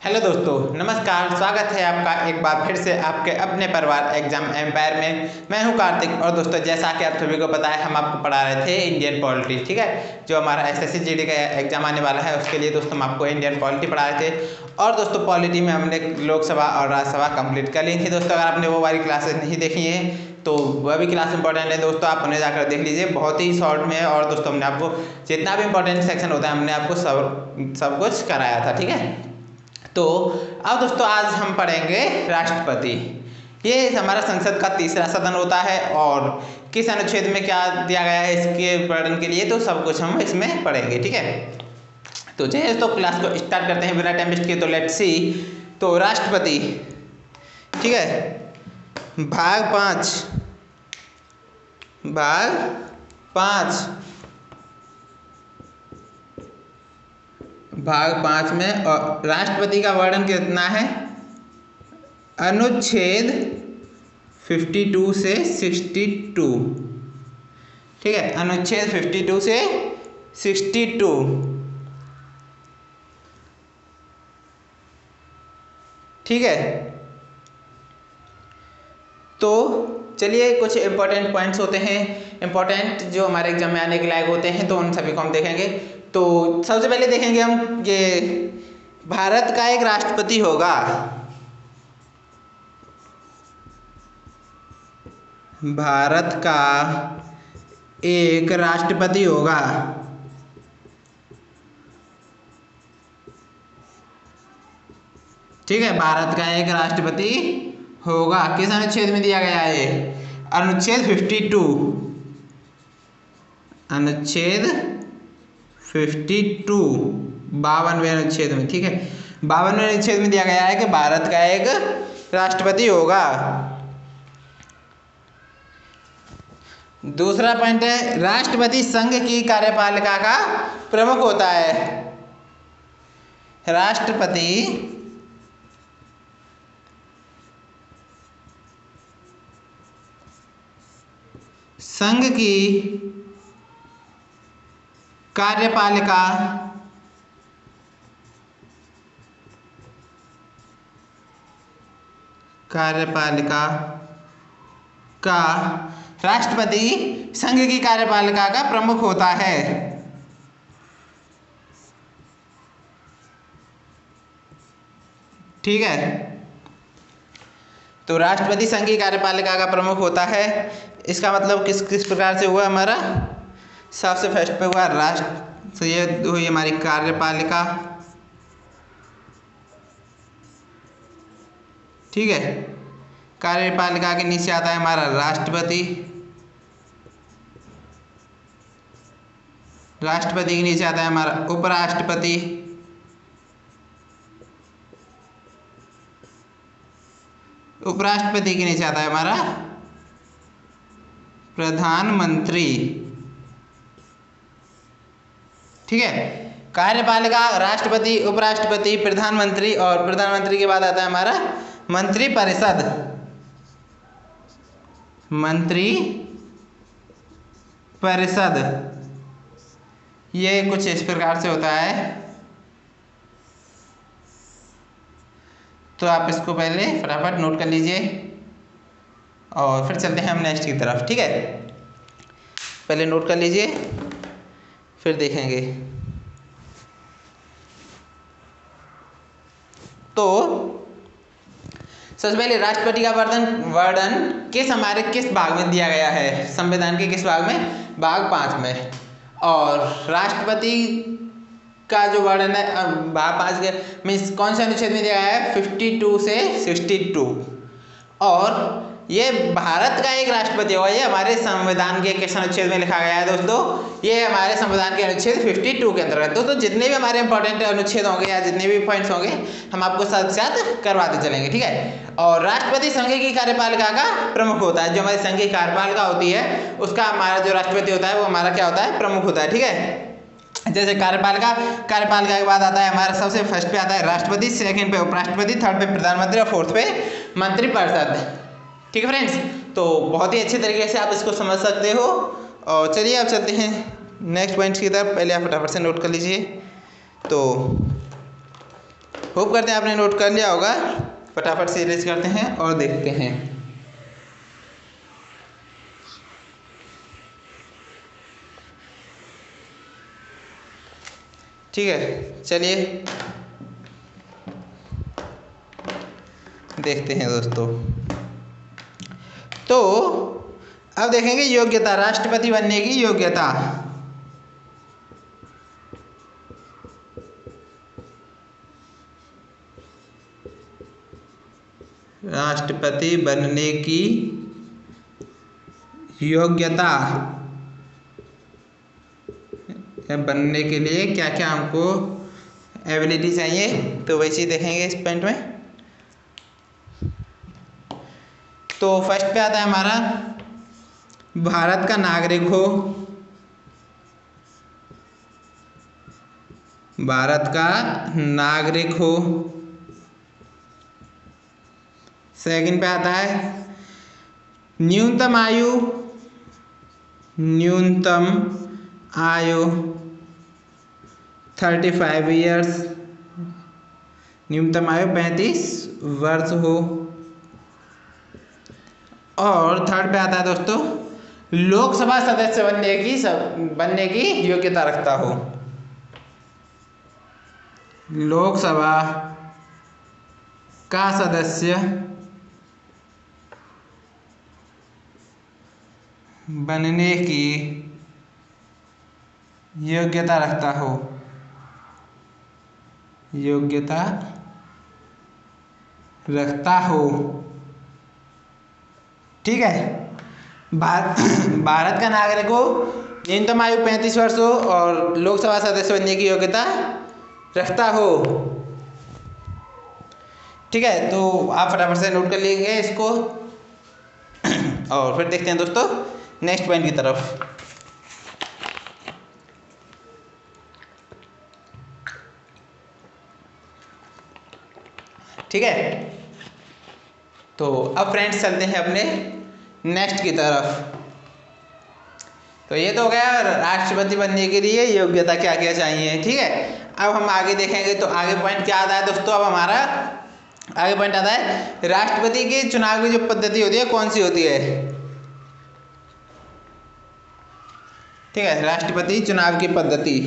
Hello दोस्तों, नमस्कार। स्वागत है आपका एक बार फिर से आपके अपने परिवार एग्जाम एम्पायर में। मैं हूं कार्तिक। और दोस्तों, जैसा कि आप सभी को पता है, हम आपको पढ़ा रहे थे इंडियन पॉलिटी। ठीक है, जो हमारा एसएससी जीडी का एग्जाम आने वाला है, उसके लिए दोस्तों हम आपको इंडियन पॉलिटी पढ़ा रहे थे। और दोस्तों, पॉलिटी में हमने लोकसभा और राज्यसभा कंप्लीट कर ली थी। दोस्तों, अगर आपने वो वाली क्लासेस नहीं देखी है तो वह भी क्लास इंपॉर्टेंट है दोस्तों, आप उन्हें जाकर देख लीजिए, बहुत ही शॉर्ट में है। और दोस्तों, हमने आपको जितना भी इंपॉर्टेंट सेक्शन होता है, हमने आपको सब कुछ कराया था। ठीक है, तो अब दोस्तों आज हम पढ़ेंगे राष्ट्रपति। ये हमारा संसद का तीसरा सदन होता है और किस अनुच्छेद में क्या दिया गया है इसके वर्णन के लिए तो सब कुछ हम इसमें पढ़ेंगे। ठीक है, तो चलिए दोस्तों क्लास को स्टार्ट करते हैं बिना टाइम वेस्ट किए। तो लेट्स सी। तो राष्ट्रपति, ठीक है, भाग पाँच में और राष्ट्रपति का वर्णन कितना है? अनुच्छेद 52 से 62। ठीक है, अनुच्छेद 52 से 62। ठीक है, तो चलिए कुछ इंपॉर्टेंट पॉइंट्स होते हैं, इंपॉर्टेंट जो हमारे एग्जाम में आने के लायक होते हैं, तो उन सभी को हम देखेंगे। तो सबसे पहले देखेंगे हम ये भारत का एक राष्ट्रपति होगा। भारत का एक राष्ट्रपति होगा। ठीक है, भारत का एक राष्ट्रपति होगा। किस अनुच्छेद में दिया गया है? अनुच्छेद 52। अनुच्छेद 52 52वें अनुच्छेद में। ठीक है, 52वें अनुच्छेद में दिया गया है कि भारत का एक राष्ट्रपति होगा। दूसरा पॉइंट है, राष्ट्रपति संघ की कार्यपालिका का प्रमुख होता है। राष्ट्रपति संघ की कार्यपालिका का राष्ट्रपति संघ की कार्यपालिका का प्रमुख होता है। ठीक है, तो राष्ट्रपति संघ की कार्यपालिका का प्रमुख होता है। इसका मतलब किस प्रकार से हुआ? हमारा सबसे फर्स्ट पे हुआ राष्ट्र, तो ये हुई हमारी कार्यपालिका। ठीक है, कार्यपालिका के नीचे आता है हमारा राष्ट्रपति। राष्ट्रपति के नीचे आता है हमारा उपराष्ट्रपति। उपराष्ट्रपति के नीचे आता है हमारा प्रधानमंत्री। ठीक है, कार्यपालिका, राष्ट्रपति, उपराष्ट्रपति, प्रधानमंत्री और प्रधानमंत्री के बाद आता है हमारा मंत्रिपरिषद। मंत्रिपरिषद ये कुछ इस प्रकार से होता है। तो आप इसको पहले फटाफट नोट कर लीजिए और फिर चलते हैं हम नेक्स्ट की तरफ। ठीक है, पहले नोट कर लीजिए फिर देखेंगे। तो सबसे पहले राष्ट्रपति का वर्णन हमारे किस भाग में दिया गया है? संविधान के किस भाग में? भाग 5 में। और राष्ट्रपति का जो वर्णन है भाग 5 के मीन्स कौन से अनुच्छेद में दिया गया है? 52 से 62। और ये भारत का एक राष्ट्रपति होगा। ये हमारे संविधान के किस अनुच्छेद में लिखा गया है दोस्तों? ये हमारे संविधान के अनुच्छेद 52 के अंतर्गत। दोस्तों, जितने भी हमारे इंपॉर्टेंट अनुच्छेद होंगे या जितने भी पॉइंट्स होंगे हम आपको साथ साथ करवाते चलेंगे। ठीक है, और राष्ट्रपति संघ की कार्यपालिका का प्रमुख होता है। जो हमारी संघ की कार्यपालिका होती है उसका हमारा जो राष्ट्रपति होता है वो हमारा क्या होता है? प्रमुख होता है। ठीक है, जैसे कार्यपालिका के बाद आता है हमारा सबसे फर्स्ट पे आता है राष्ट्रपति, सेकंड पे उपराष्ट्रपति, थर्ड पे प्रधानमंत्री और फोर्थ पे मंत्रिपरिषद। ठीक है फ्रेंड्स, तो बहुत ही अच्छे तरीके से आप इसको समझ सकते हो। और चलिए अब चलते हैं नेक्स्ट पॉइंट्स की तरफ। पहले आप फटाफट से नोट कर लीजिए। तो होप करते हैं आपने नोट कर लिया होगा। फटाफट से इरेज करते हैं और देखते हैं। ठीक है, चलिए देखते हैं दोस्तों। तो अब देखेंगे योग्यता, राष्ट्रपति बनने की योग्यता। राष्ट्रपति बनने की योग्यता बनने के लिए क्या क्या हमको एबिलिटी चाहिए, तो वैसे ही देखेंगे इस पॉइंट में। तो फर्स्ट पे आता है हमारा भारत का नागरिक हो, भारत का नागरिक हो। सेकंड पे आता है न्यूनतम आयु, न्यूनतम आयु 35 ईयर्स, न्यूनतम आयु 35 वर्ष हो। और थर्ड पे आता है दोस्तों लोकसभा सदस्य बनने की योग्यता रखता हो, लोकसभा का सदस्य बनने की योग्यता रखता हो, योग्यता रखता हो। ठीक है, भारत का नागरिक हो, न्यूनतम आयु 35 वर्ष हो और लोकसभा सदस्य बनने की योग्यता रखता हो। ठीक है, तो आप फटाफट से नोट कर लीजिए इसको और फिर देखते हैं दोस्तों नेक्स्ट पॉइंट की तरफ। ठीक है, तो अब फ्रेंड्स चलते हैं अपने नेक्स्ट की तरफ। तो ये तो हो गया राष्ट्रपति बनने के लिए योग्यता क्या क्या चाहिए। ठीक है, अब हम आगे देखेंगे तो आगे पॉइंट क्या आता है दोस्तों। अब हमारा आगे पॉइंट आता है राष्ट्रपति के चुनाव की जो पद्धति होती है कौन सी होती है। ठीक है, राष्ट्रपति चुनाव की पद्धति।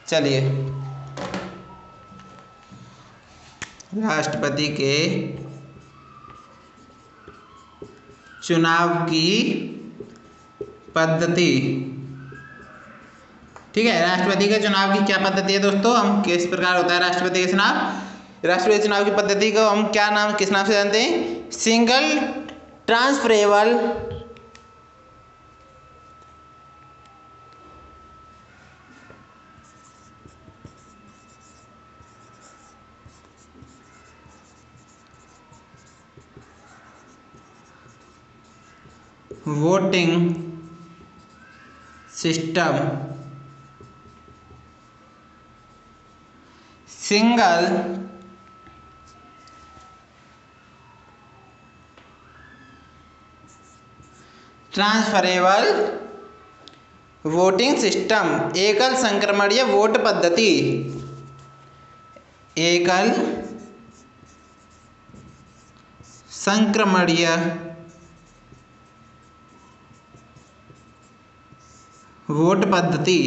चलिए राष्ट्रपति के चुनाव की पद्धति। ठीक है, राष्ट्रपति के चुनाव की क्या पद्धति है दोस्तों, हम किस प्रकार होता है राष्ट्रपति का चुनाव। राष्ट्रपति चुनाव की पद्धति को हम क्या नाम किस नाम से जानते हैं, single transferable voting system, single transferable voting system, एकल संक्रमणीय वोट पद्धति, एकल संक्रमणीय वोट पद्धति,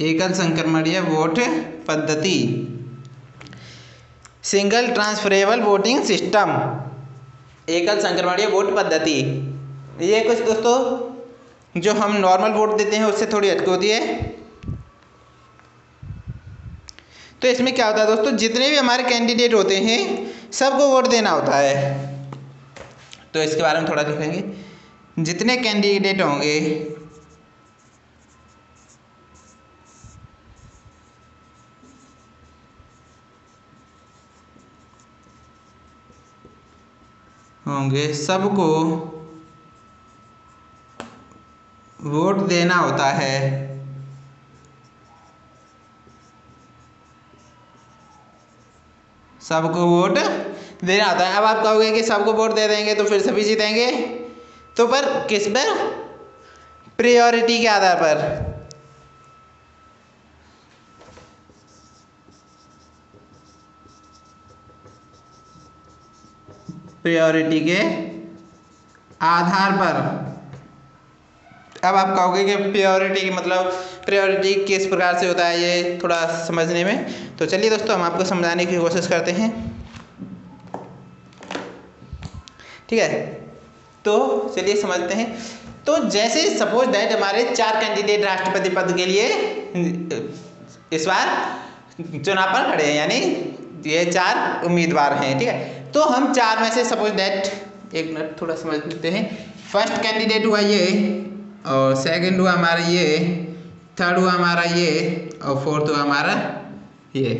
एकल संक्रमणीय वोट पद्धति, सिंगल ट्रांसफरेबल वोटिंग सिस्टम, एकल संक्रमणीय वोट पद्धति। ये कुछ दोस्तों जो हम नॉर्मल वोट देते हैं उससे थोड़ी हटके होती है। तो इसमें क्या होता है दोस्तों, जितने भी हमारे कैंडिडेट होते हैं सबको वोट देना होता है। तो इसके बारे में थोड़ा देखेंगे, जितने कैंडिडेट होंगे सबको वोट देना होता है। सबको वोट देना होता है। अब आप कहोगे कि सबको वोट दे देंगे तो फिर सभी जीतेंगे, तो पर किस पर? प्रायोरिटी के आधार पर। प्रायोरिटी के आधार पर। अब आप कहोगे कि प्रायोरिटी की मतलब प्रायोरिटी किस प्रकार से होता है, ये थोड़ा समझने में, तो चलिए दोस्तों हम आपको समझाने की कोशिश करते हैं। ठीक है, तो चलिए समझते हैं। तो जैसे सपोज दैट हमारे 4 कैंडिडेट राष्ट्रपति पद के लिए इस बार चुनाव पर खड़े हैं, यानी ये 4 उम्मीदवार हैं। ठीक है, तो हम 4 में से सपोज दैट, एक मिनट थोड़ा समझ लेते हैं। फर्स्ट कैंडिडेट हुआ ये, और सेकंड हुआ हमारा ये, थर्ड हुआ हमारा ये, और फोर्थ हुआ हमारा ये।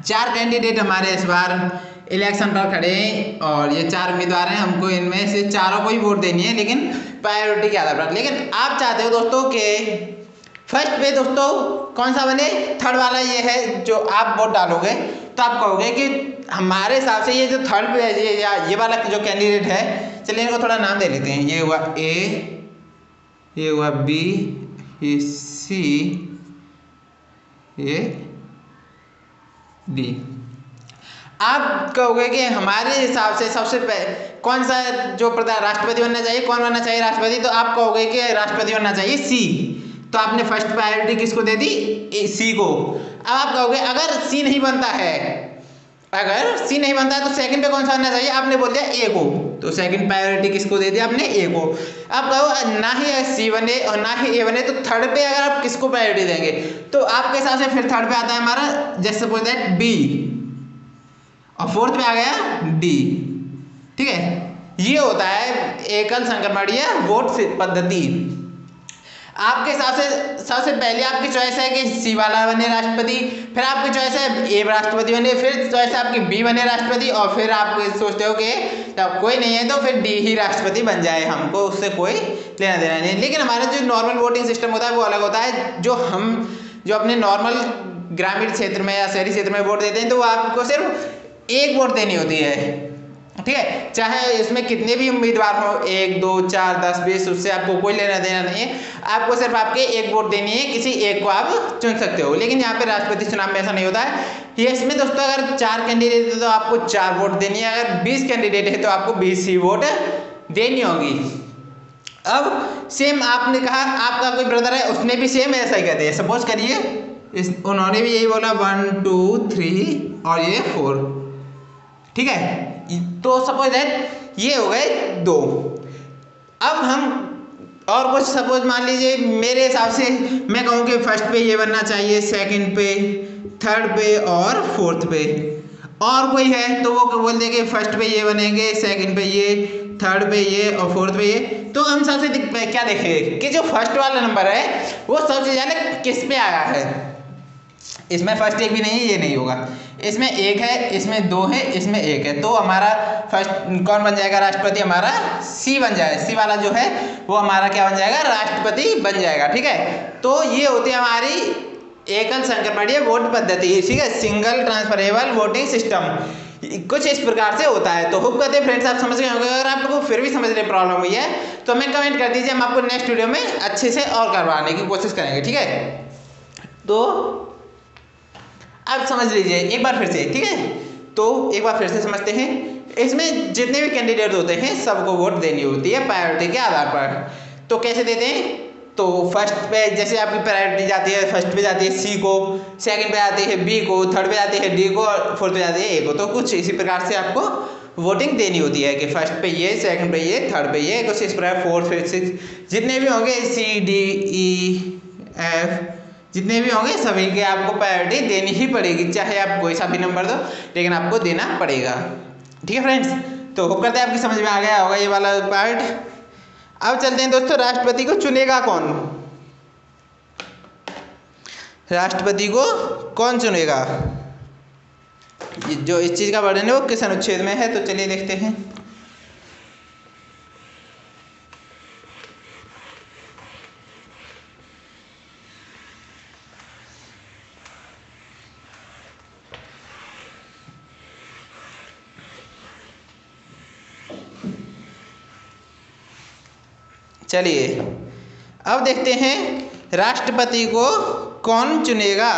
4 कैंडिडेट हमारे इस बार इलेक्शन पर खड़े हैं, और ये 4 उम्मीदवार हैं। हमको इनमें से चारों को ही वोट देनी है, लेकिन प्रायोरिटी के आधार पर। लेकिन आप चाहते हो दोस्तों कि फर्स्ट पे दोस्तों कौन सा बने? थर्ड वाला ये है जो आप वोट डालोगे, तो आप कहोगे कि हमारे हिसाब से ये जो थर्ड पे है, ये वाला जो कैंडिडेट है, चलिए इनको थोड़ा नाम दे लेते हैं। ये हुआ ए, ये हुआ बी, ये सी, ये डी। आप कहोगे कि हमारे हिसाब से सबसे कौन सा जो राष्ट्रपति बनना चाहिए, कौन बनना चाहिए राष्ट्रपति? तो आप कहोगे कि राष्ट्रपति बनना चाहिए सी। तो आपने फर्स्ट प्रायोरिटी किसको दे दी? सी को। अब आप कहोगे अगर सी नहीं बनता है, अगर सी नहीं बनता है तो सेकंड पे कौन सा बनना चाहिए? आपने बोल दिया ए को, तो सेकंड प्रायोरिटी किसको दे दिया आपने? ए को। आप कहो ना ही सी बने और ना ही ए बने, तो थर्ड पे अगर आप किसको प्रायोरिटी देंगे? तो आपके हिसाब से फिर थर्ड पे आता है हमारा, जैसे सपोज दैट बी, और फोर्थ पे आ गया डी। ठीक है, ये होता है एकल संक्रमणीय वोट पद्धति। आपके हिसाब से सबसे पहले आपकी चॉइस है कि सी वाला बने राष्ट्रपति, फिर आपकी चॉइस है ए राष्ट्रपति बने, फिर चॉइस है आपकी बी बने राष्ट्रपति, और फिर आप सोचते हो कि जब कोई नहीं है तो फिर डी ही राष्ट्रपति बन जाए, हमको उससे कोई लेना देना नहीं। लेकिन हमारा जो नॉर्मल वोटिंग सिस्टम होता है वो अलग होता है। जो अपने नॉर्मल ग्रामीण क्षेत्र में या शहरी क्षेत्र में वोट देते हैं, तो वो आपको सिर्फ एक वोट देनी होती है। ठीक है, चाहे इसमें कितने भी उम्मीदवार हो, 1 2 4 10 20, उससे आपको कोई लेना देना नहीं है। आपको सिर्फ आपके एक वोट देनी है, किसी एक को आप चुन सकते हो। लेकिन यहाँ पे राष्ट्रपति चुनाव में ऐसा नहीं होता है। ये इसमें दोस्तों अगर 4 कैंडिडेट है तो आपको 4 वोट देनी है, अगर 20 कैंडिडेट है तो आपको 20 ही वोट देनी होगी। अब सेम आपने कहा आपका कोई ब्रदर है, उसने भी सेम ऐसा ही कर दिया। सपोज करिए उन्होंने भी यही बोला 1 2 3 और ये 4। ठीक है, तो सपोज दैट ये हो गए 2। अब हम और कुछ सपोज मान लीजिए, मेरे हिसाब से मैं कहूँ कि फर्स्ट पे ये बनना चाहिए, सेकंड पे, थर्ड पे और फोर्थ पे। और कोई है तो वो बोल देंगे फर्स्ट पे ये बनेंगे, सेकंड पे ये, थर्ड पे ये और फोर्थ पे ये। तो हम सबसे क्या देखेंगे कि जो फर्स्ट वाला नंबर है वो सबसे ज़्यादा किस पे आया है। इसमें फर्स्ट एक भी नहीं है, ये नहीं होगा। इसमें 1 है, इसमें 2 है, इसमें 1 है, तो हमारा फर्स्ट कौन बन जाएगा राष्ट्रपति? हमारा सी बन जाएगा। सी वाला जो है वो हमारा क्या बन जाएगा? राष्ट्रपति बन जाएगा। ठीक है, तो ये होती है हमारी एकल संक्रमणीय वोट पद्धति। ठीक है, सिंगल ट्रांसफरेबल वोटिंग सिस्टम कुछ इस प्रकार से होता है। तो होप करते हैं फ्रेंड्स आप समझ गए होंगे। अगर आपको फिर भी समझने में प्रॉब्लम हुई है तो हमें कमेंट कर दीजिए, हम आपको नेक्स्ट वीडियो में अच्छे से और करवाने की कोशिश करेंगे। ठीक है, तो आप समझ लीजिए एक बार फिर से। ठीक है, तो एक बार फिर से समझते हैं। इसमें जितने भी कैंडिडेट होते हैं सबको वोट देनी होती है प्रायोरिटी के आधार पर। तो कैसे देते हैं? तो फर्स्ट पे जैसे आपकी प्रायोरिटी जाती है, फर्स्ट पे जाती है सी को, सेकंड पे आती है बी को, थर्ड पे जाती है डी को, और फोर्थ पे जाती है ए को। तो कुछ इसी प्रकार से आपको वोटिंग देनी होती है कि फर्स्ट पे ये, सेकंड पे ये, थर्ड पे ये, कुछ इस प्रकार 4 5 6 जितने भी होंगे, सी डी ई एफ जितने भी होंगे सभी के आपको प्रायोरिटी देनी ही पड़ेगी, चाहे आप कोई सा भी नंबर दो, लेकिन आपको देना पड़ेगा। ठीक है फ्रेंड्स, तो होप करते हैं आपकी समझ में आ गया होगा ये वाला पार्ट। अब चलते हैं दोस्तों, राष्ट्रपति को चुनेगा कौन? राष्ट्रपति को कौन चुनेगा? जो इस चीज़ का वर्णन है वो किस अनुच्छेद में है, तो चलिए देखते हैं। चलिए अब देखते हैं राष्ट्रपति को कौन चुनेगा।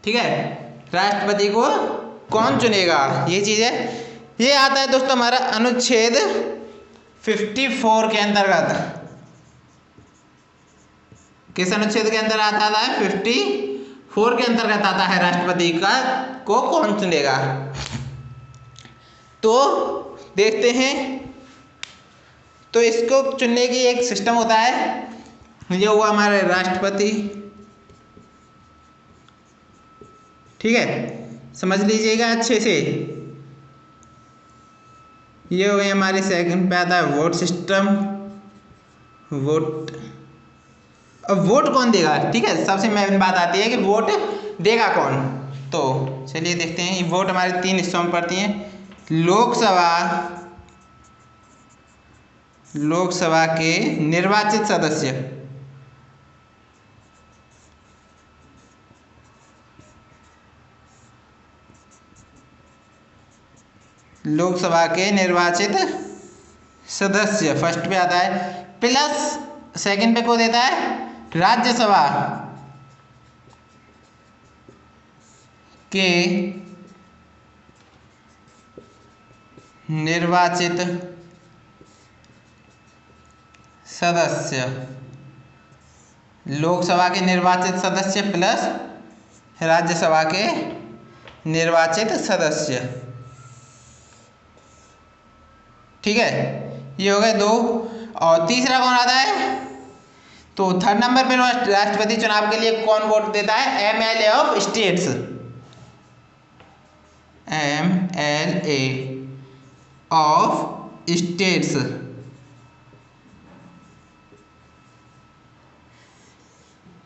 ठीक है, राष्ट्रपति को कौन चुनेगा ये चीज़ है। ये आता है दोस्तों हमारा अनुच्छेद 54 के अंतर्गत। किस अनुच्छेद के अंदर आता है? 54 के अंतर्गत आता है राष्ट्रपति का को कौन चुनेगा। तो देखते हैं, तो इसको चुनने की एक सिस्टम होता है। ये हुआ हमारे राष्ट्रपति, ठीक है, समझ लीजिएगा अच्छे से। ये हो गई हमारी सेकंड पे आता है वोट सिस्टम, वोट। अब वोट कौन देगा, ठीक है, सबसे मेन बात आती है कि वोट देगा कौन। तो चलिए देखते हैं, ये वोट हमारे 3 हिस्सों में पड़ती हैं। लोकसभा के निर्वाचित सदस्य, लोकसभा के निर्वाचित सदस्य फर्स्ट पे आता है, प्लस सेकंड पे को देता है राज्यसभा के निर्वाचित सदस्य, लोकसभा के निर्वाचित सदस्य प्लस राज्यसभा के निर्वाचित सदस्य। ठीक है, ये हो गए 2। और तीसरा कौन आता है? तो थर्ड नंबर पे राष्ट्रपति चुनाव के लिए कौन वोट देता है? MLA of states, MLA of states.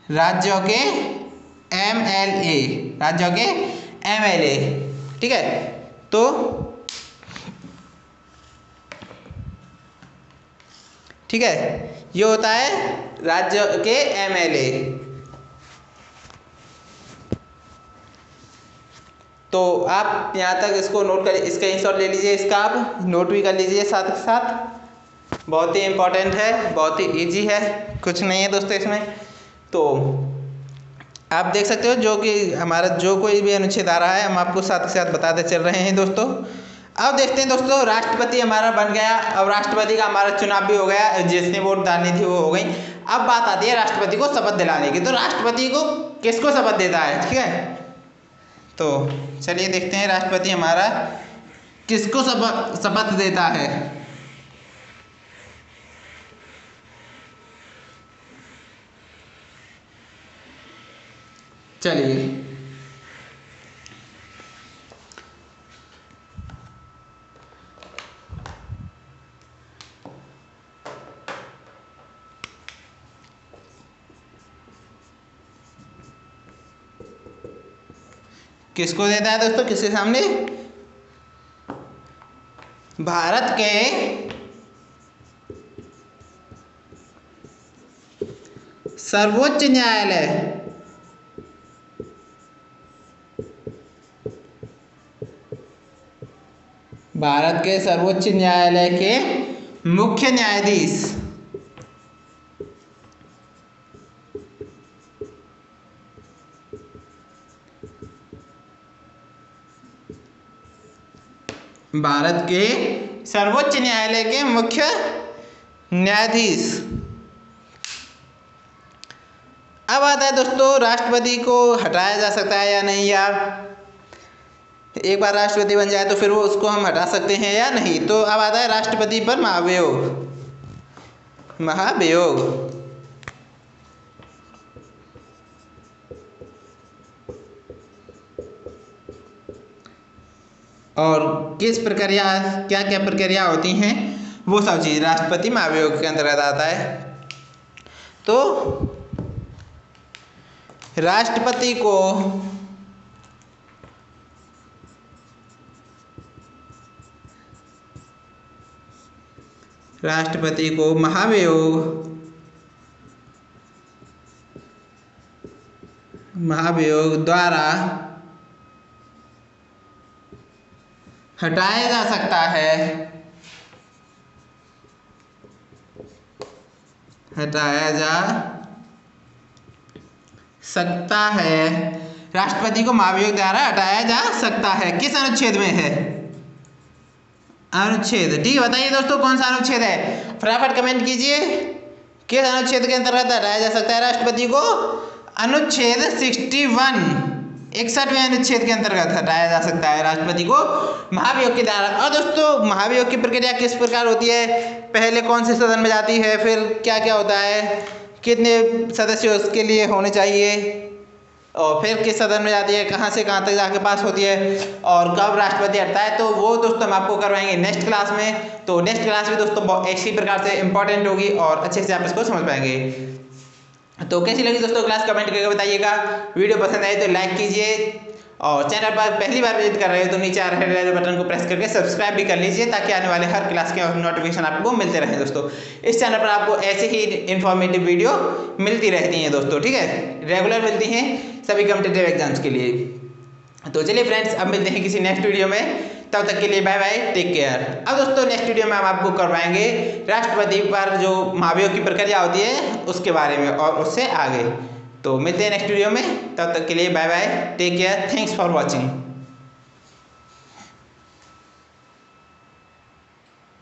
राज्यों के MLA, राज्यों के MLA, ठीक है। तो ठीक है, ये होता है राज्य के MLA। तो आप यहाँ तक इसको नोट कर, इसका स्क्रीनशॉट ले लीजिए, इसका आप नोट भी कर लीजिए साथ के साथ। बहुत ही इम्पोर्टेंट है, बहुत ही इजी है, कुछ नहीं है दोस्तों इसमें। तो आप देख सकते हो जो कि हमारा जो कोई भी अनुच्छेद आ रहा है हम आपको साथ के साथ बताते चल रहे हैं दोस्तों। अब देखते हैं दोस्तों, राष्ट्रपति हमारा बन गया। अब राष्ट्रपति का हमारा चुनाव भी हो गया, जिसने वोट डालनी थी वो हो गई। अब बात आती है राष्ट्रपति को शपथ दिलाने की। तो राष्ट्रपति को किसको शपथ देता है, ठीक है। तो चलिए देखते हैं राष्ट्रपति हमारा किसको शपथ देता है। चलिए किसको देता है दोस्तों, किसके सामने? भारत के सर्वोच्च न्यायालय, भारत के सर्वोच्च न्यायालय के मुख्य न्यायाधीश, भारत के सर्वोच्च न्यायालय के मुख्य न्यायाधीश। अब आता है दोस्तों, राष्ट्रपति को हटाया जा सकता है या नहीं, या एक बार राष्ट्रपति बन जाए तो फिर वो उसको हम हटा सकते हैं या नहीं। तो अब आता है राष्ट्रपति पर महाभियोग, महाभियोग। और किस प्रक्रिया, क्या क्या प्रक्रिया होती हैं, वो सब चीज़ राष्ट्रपति महाभियोग के अंतर्गत आता है। तो राष्ट्रपति को राष्ट्रपति को महाभियोग द्वारा हटाया जा सकता है, राष्ट्रपति को महाभियोग द्वारा हटाया जा सकता है। किस अनुच्छेद में है? अनुच्छेद, ठीक है, बताइए दोस्तों कौन सा अनुच्छेद है, फटाफट कमेंट कीजिए। किस अनुच्छेद के अंतर्गत हटाया जा सकता है राष्ट्रपति को? अनुच्छेद 61 अनुच्छेद के अंतर्गत हटाया जा सकता है राष्ट्रपति को महाभियोग के द्वारा। और दोस्तों महाभियोग की प्रक्रिया किस प्रकार होती है? पहले कौन से सदन में जाती है, फिर क्या क्या होता है, कितने सदस्य उसके लिए होने चाहिए, और फिर किस सदन में जाती है, कहाँ से कहाँ तक जाके पास होती है, और कब राष्ट्रपति हटता है, तो वो दोस्तों हम आपको करवाएंगे नेक्स्ट क्लास में। तो नेक्स्ट क्लास में दोस्तों इसी प्रकार से इंपॉर्टेंट होगी और अच्छे से आप इसको समझ पाएंगे। तो कैसी लगी दोस्तों क्लास, कमेंट करके बताइएगा। वीडियो पसंद आए तो लाइक कीजिए, और चैनल पर पहली बार विजिट कर रहे हो तो नीचे आ रहे रेड बटन को प्रेस करके सब्सक्राइब भी कर लीजिए, ताकि आने वाले हर क्लास के नोटिफिकेशन आपको मिलते रहें। दोस्तों इस चैनल पर आपको ऐसे ही इन्फॉर्मेटिव वीडियो मिलती रहती हैं दोस्तों, ठीक है, रेगुलर मिलती हैं सभी कॉम्पिटिटिव एग्जाम्स के लिए। तो चलिए फ्रेंड्स, अब मिलते हैं किसी नेक्स्ट वीडियो में, तब तक के लिए बाय बाय, टेक केयर। अब दोस्तों नेक्स्ट वीडियो में हम आपको करवाएंगे राष्ट्रपति पर जो महाभियोग की प्रक्रिया होती है उसके बारे में और उससे आगे। तो मिलते हैं नेक्स्ट वीडियो में, तब तक के लिए bye bye, take care, thanks for watching.